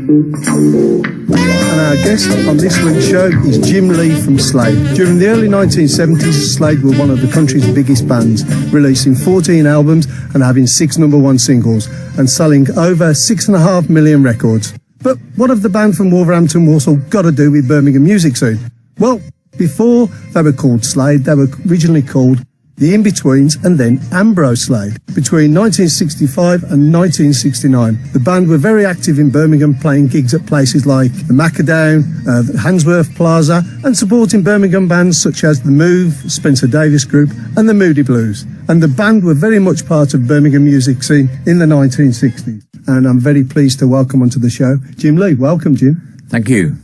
And our guest on this week's show is Jim Lea from Slade. During the early 1970s, Slade were one of the country's biggest bands, releasing 14 albums and having 6 #1 singles and selling over 6.5 million records. But what have the band from Wolverhampton, Walsall got to do with Birmingham music scene? Well, before they were called Slade, they were originally called the In-Betweens and then Ambrose Slade. Between 1965 and 1969, the band were very active in Birmingham, playing gigs at places like the Macadam, the Handsworth Plaza, and supporting Birmingham bands such as The Move, Spencer Davis Group, and the Moody Blues. And the band were very much part of Birmingham music scene in the 1960s. And I'm very pleased to welcome onto the show Jim Lea. Welcome, Jim. Thank you.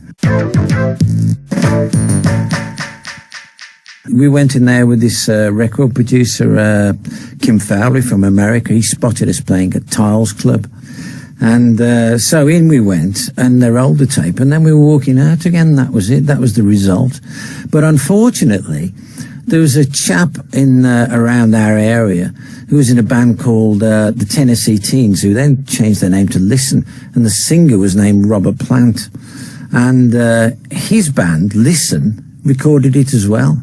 We went in there with this record producer, Kim Fowley from America. He spotted us playing at Tiles Club. And so in we went, and they rolled the tape, and then we were walking out again. That was it. That was the result. But unfortunately, there was a chap in around our area who was in a band called the Tennessee Teens, who then changed their name to Listen, and the singer was named Robert Plant. And his band, Listen, recorded it as well.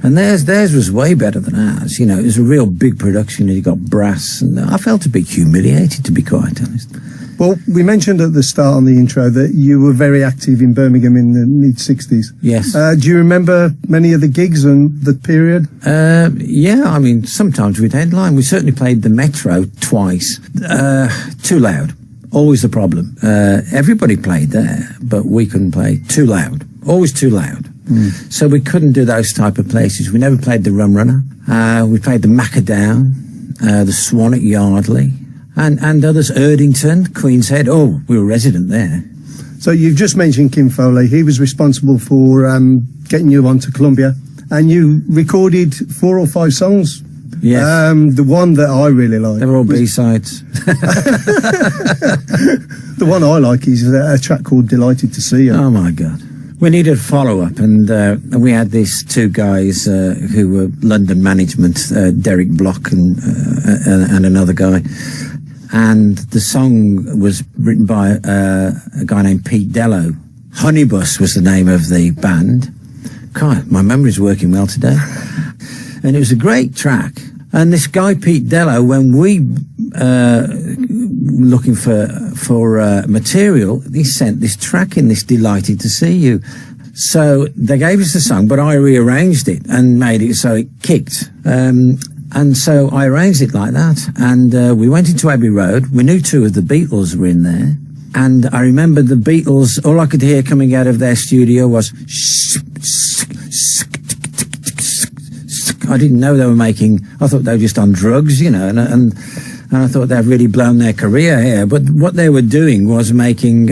And theirs was way better than ours. You know, it was a real big production, and you got brass, and I felt a bit humiliated, to be quite honest. Well, we mentioned at the start on the intro that you were very active in Birmingham in the mid-60s. Yes. Do you remember many of the gigs and the period? Yeah, I mean, sometimes we'd headline. We certainly played the Metro twice. Too loud. Always the problem. Everybody played there, but we couldn't play. Too loud. Always too loud. So we couldn't do those type of places. We never played the Rum Runner. We played the Macadam, the Swan at Yardley, and others, Erdington, Queen's Head. Oh, we were resident there. So you've just mentioned Kim Foley. He was responsible for getting you onto Columbia, and you recorded 4 or 5 songs. Yes. The one that I really like. They were all B-sides. The one I like is a track called Delighted to See You. Oh, my God. We needed a follow-up, and we had these 2 guys who were London management, Derek Block and another guy. And the song was written by a guy named Pete Dello. Honeybus was the name of the band. God, my memory's working well today. And it was a great track. And this guy, Pete Dello, when we looking for material, he sent this track in, this Delighted to See You. So they gave us the song, but I rearranged it and made it so it kicked. And so I arranged it like that. And we went into Abbey Road. We knew 2 of the Beatles were in there. And I remember the Beatles, all I could hear coming out of their studio was... I didn't know they were making... I thought they were just on drugs, you know, and I thought they'd really blown their career here. But what they were doing was making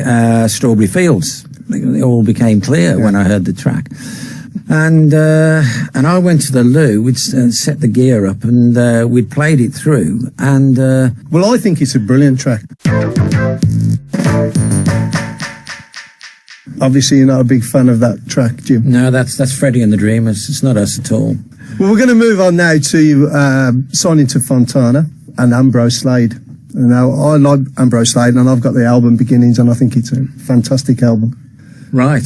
Strawberry Fields. It all became clear when I heard the track. And I went to the loo, we'd set the gear up, and we'd played it through. And well, I think it's a brilliant track. Obviously, you're not a big fan of that track, Jim. No, that's Freddie and the Dreamers. It's not us at all. Well, we're going to move on now to signing to Fontana and Ambrose Slade. Now, I like Ambrose Slade, and I've got the album Beginnings, and I think it's a fantastic album. Right.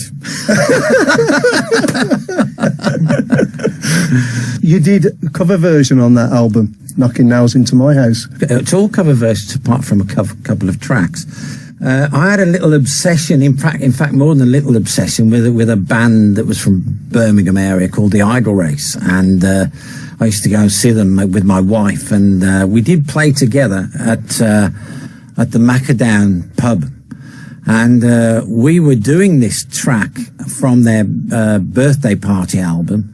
You did a cover version on that album, Knocking Nails Into My House. It's all cover versions apart from a couple of tracks. I had a little obsession, in fact more than a little obsession, with a band that was from Birmingham area called the Idle Race, and I used to go and see them with my wife, and we did play together at the Macadam pub, and we were doing this track from their birthday party album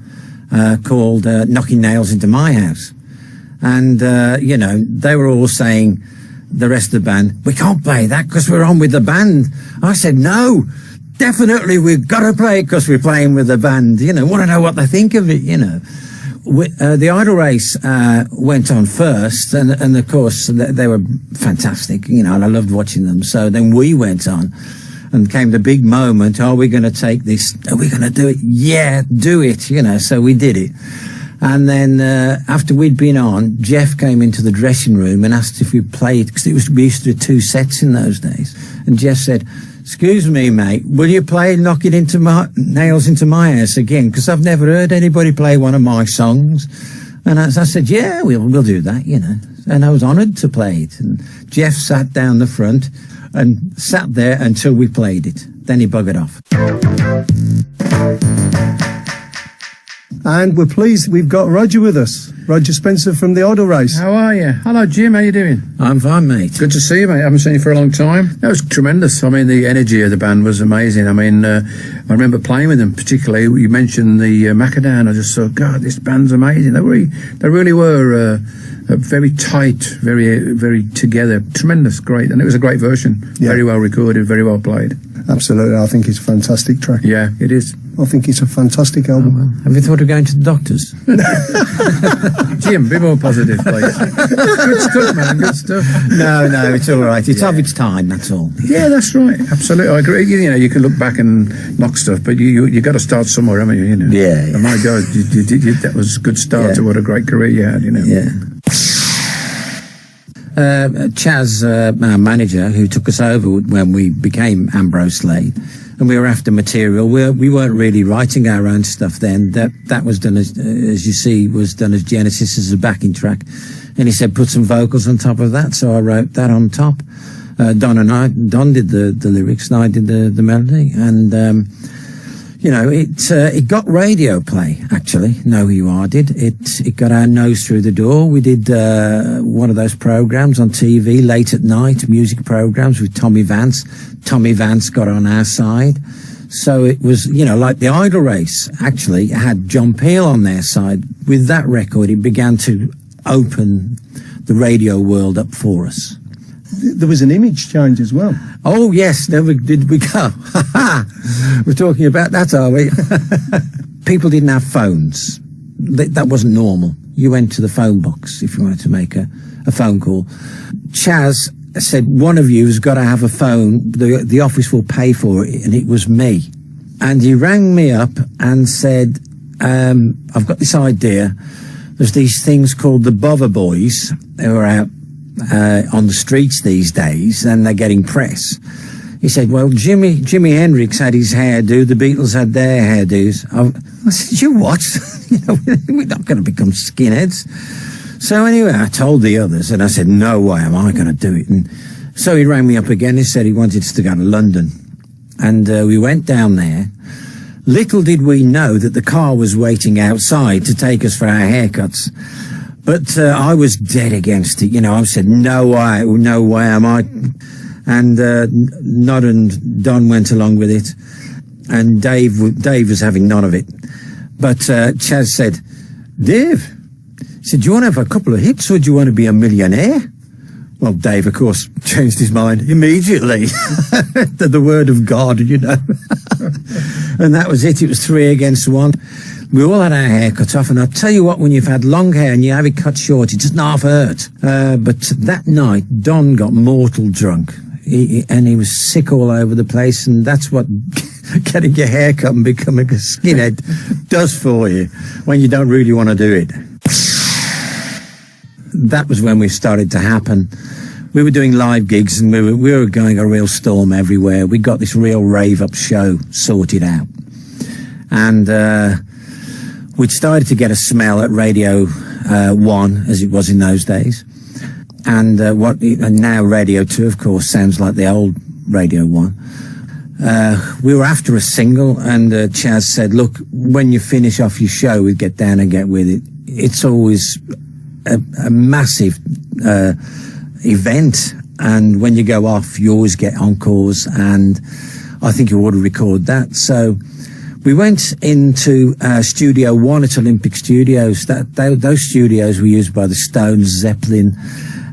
called Knocking Nails Into My House, and you know, they were all saying, the rest of the band, we can't play that because we're on with the band. I said, no, definitely we've got to play it because we're playing with the band. You know, want to know what they think of it, you know. The Idle Race went on first, and of course they were fantastic, you know, and I loved watching them. So then we went on, and came the big moment, are we going to take this? Are we going to do it? Yeah, do it, you know. So we did it. And then after we'd been on, Jeff came into the dressing room and asked if we played, because we used to do 2 sets in those days. And Jeff said, "Excuse me, mate, will you play Knock It Into My Nails Into My Ass again? Because I've never heard anybody play one of my songs." And I said, "Yeah, we'll do that, you know." And I was honoured to play it. And Jeff sat down the front and sat there until we played it. Then he buggered off. And we're pleased we've got Roger with us. Roger Spencer from the Idle Race. How are you? Hello, Jim. How you doing? I'm fine, mate. Good to see you, mate. I haven't seen you for a long time. That was tremendous. I mean, the energy of the band was amazing. I mean, I remember playing with them, particularly. You mentioned the Macadam. I just thought, God, this band's amazing. They really were very tight, very together. Tremendous, great. And it was a great version. Yeah. Very well recorded, very well played. Absolutely. I think it's a fantastic track. Yeah, it is. I think it's a fantastic album. Oh, well. Have you thought of going to the doctors? Jim, be more positive, please. Good stuff, man. Good stuff. No, it's all right. It's of its time, that's all. Yeah, that's right. Absolutely. I agree. You know, you can look back and knock stuff, but you got to start somewhere, haven't you? You know? Yeah. And my God, that was a good start to what a great career you had, you know. Yeah. Chaz, our manager, who took us over when we became Ambrose Slade, and we were after material. We weren't really writing our own stuff then. That was done as you see, was done as Genesis as a backing track. And he said, put some vocals on top of that. So I wrote that on top. Don did the lyrics and I did the melody. And, you know, it got radio play, actually. Know Who You Are did. It got our nose through the door. We did one of those programs on TV, late at night, music programs with Tommy Vance. Tommy Vance got on our side. So it was, you know, like the Idle Race actually had John Peel on their side. With that record, it began to open the radio world up for us. There was an image change as well. Oh, yes. Never did we go. We're talking about that, are we? People didn't have phones. That wasn't normal. You went to the phone box if you wanted to make a phone call. Chaz said, one of you has got to have a phone. The office will pay for it. And it was me. And he rang me up and said, I've got this idea. There's these things called the Bother Boys who are out on the streets these days, and they're getting press. He said, well, Jimi Hendrix had his hairdo, the Beatles had their hairdos. I said, you what? You know, we're not going to become skinheads. So anyway, I told the others, and I said, no way am I going to do it. And so he rang me up again. He said he wanted us to go to London. And we went down there. Little did we know that the car was waiting outside to take us for our haircuts. But I was dead against it. You know, I said, no way am I. And Nod and Don went along with it. And Dave was having none of it. But Chaz said, Dave, he said, do you want to have a couple of hits or do you want to be a millionaire? Well, Dave, of course, changed his mind immediately. The word of God, you know. And that was it. It was 3 against 1. We all had our hair cut off, and I'll tell you what, when you've had long hair and you have it cut short, it doesn't half hurt. But that night, Don got mortal drunk, and he was sick all over the place, and that's what getting your hair cut and becoming a skinhead does for you when you don't really want to do it. That was when we started to happen. We were doing live gigs, and we were going a real storm everywhere. We got this real rave-up show sorted out. And we'd started to get a smell at Radio 1, as it was in those days. And now Radio 2, of course, sounds like the old Radio 1. We were after a single, and Chaz said, look, when you finish off your show with Get Down and Get With It, it's always a massive event. And when you go off, you always get encores, and I think you ought to record that. So we went into Studio 1 at Olympic Studios. Those studios were used by the Stones, Zeppelin.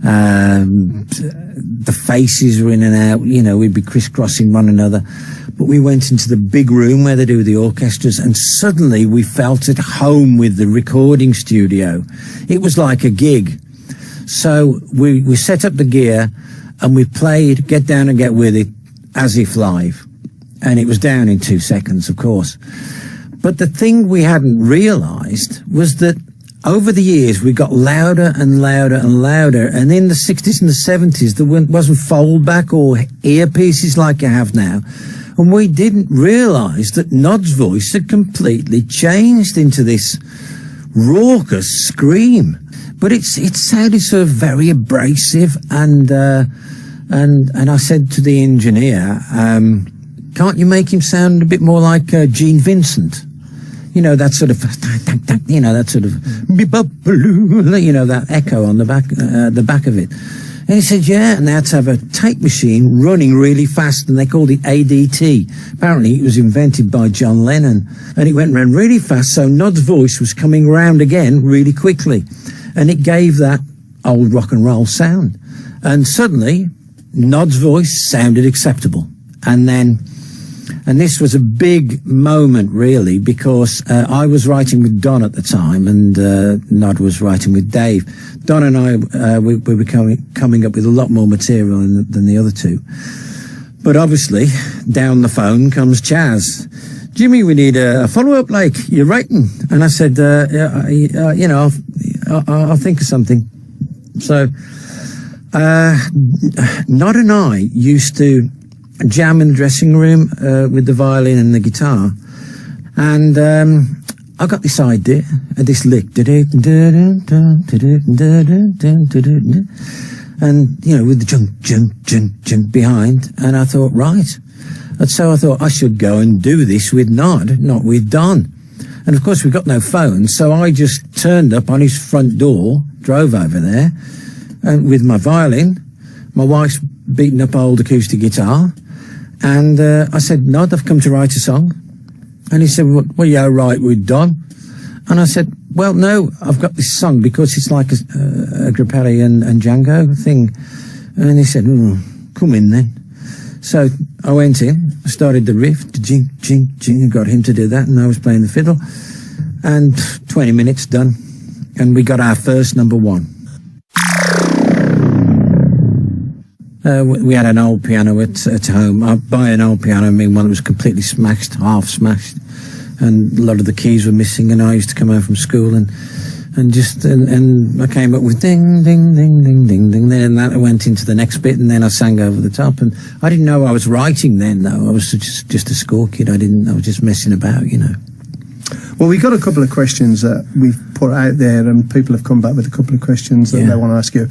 The Faces were in and out. You know, we'd be crisscrossing one another. But we went into the big room where they do the orchestras, and suddenly we felt at home with the recording studio. It was like a gig. So we set up the gear, and we played Get Down and Get With It as if live. And it was down in 2 seconds, of course. But the thing we hadn't realised was that over the years, we got louder and louder and louder. And in the 60s and the 70s, there wasn't foldback or earpieces like you have now. And we didn't realise that Nod's voice had completely changed into this raucous scream. But it sounded sort of very abrasive. And I said to the engineer, can't you make him sound a bit more like Gene Vincent? You know, that sort of, you know, that sort of, you know, that echo on the back of it. And he said, yeah, and they had to have a tape machine running really fast, and they called it ADT. Apparently it was invented by John Lennon, and it went round really fast, so Nod's voice was coming round again really quickly. And it gave that old rock and roll sound. And suddenly, Nod's voice sounded acceptable. And this was a big moment, really, because I was writing with Don at the time, and Nod was writing with Dave. Don and I, we were coming up with a lot more material than the other two. But obviously, down the phone comes Chaz. Jimmy, we need a follow-up, like, you're writing. And I said, you know, I'll think of something. So, Nod and I used to jam in the dressing room with the violin and the guitar, and I got this idea, this lick, and you know, with the junk behind, and I thought, right, and so I thought I should go and do this with Nod, not with Don. And of course we've got no phone, so I just turned up on his front door, drove over there, and with my violin, my wife's beaten up old acoustic guitar. And I said, Nod, I've come to write a song. And he said, well, yeah, right with Don. And I said, well, no, I've got this song because it's like a Grappelli and Django thing. And he said, come in then. So I went in, started the riff, jing, jing, jing, got him to do that, and I was playing the fiddle. And 20 minutes done. And we got our first number one. We had an old piano at home. By an old piano, I mean one that was completely smashed, half smashed, and a lot of the keys were missing. And I used to come home from school and I came up with ding, ding, ding, ding, ding, ding. Then that went into the next bit, and then I sang over the top. And I didn't know I was writing then, though. I was just a school kid. I was just messing about, you know. Well, we got a couple of questions that we've put out there, and people have come back with a couple of questions that they want to ask you.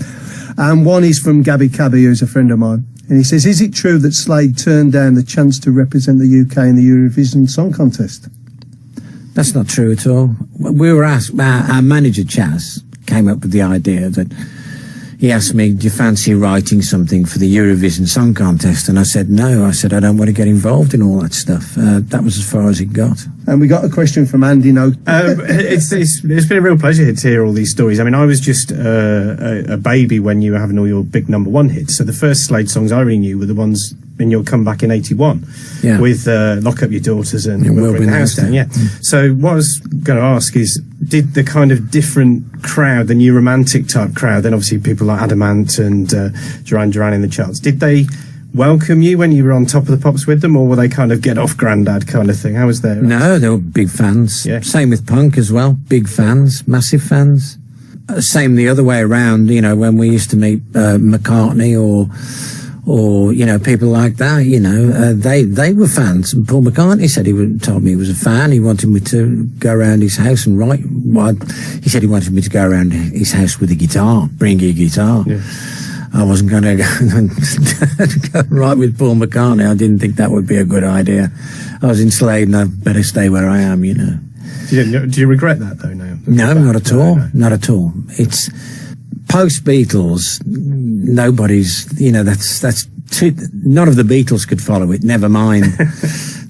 And one is from Gabby Cabby, who's a friend of mine. And he says, is it true that Slade turned down the chance to represent the UK in the Eurovision Song Contest? That's not true at all. We were asked, our manager, Chaz, came up with the idea that he asked me, do you fancy writing something for the Eurovision Song Contest? And I said, no. I said, I don't want to get involved in all that stuff. That was as far as it got. And we got a question from Andy Note. It's been a real pleasure to hear all these stories. I mean, I was just a baby when you were having all your big number one hits. So the first Slade songs I really knew were the ones in your comeback in '81, with Lock Up Your Daughters and We'll Bring the House Down. Yeah. So what I was going to ask is, did the kind of different crowd, the new romantic type crowd, then obviously people like Adamant and Duran Duran in the charts, did they welcome you when you were on Top of the Pops with them, or were they kind of get off Grandad kind of thing? How was their reaction? No, they were big fans. Yeah. Same with punk as well. Big fans, massive fans. Same the other way around, you know, when we used to meet McCartney or you know, people like that, you know, they were fans. And Paul McCartney said told me he was a fan. He wanted me to go around his house and write. Well, he said he wanted me to go around his house with a guitar, bring a guitar. Yeah. I wasn't going to go right with Paul McCartney. I didn't think that would be a good idea. I was in Slade, and I better stay where I am, you know. Do you regret that, though, now? No, not at all. No. Not at all. It's post-Beatles, nobody's, you know, none of the Beatles could follow it, never mind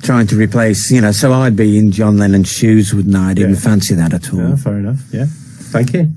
trying to replace, you know, so I'd be in John Lennon's shoes, wouldn't I? I didn't fancy that at all. Yeah, fair enough, yeah. Thank you.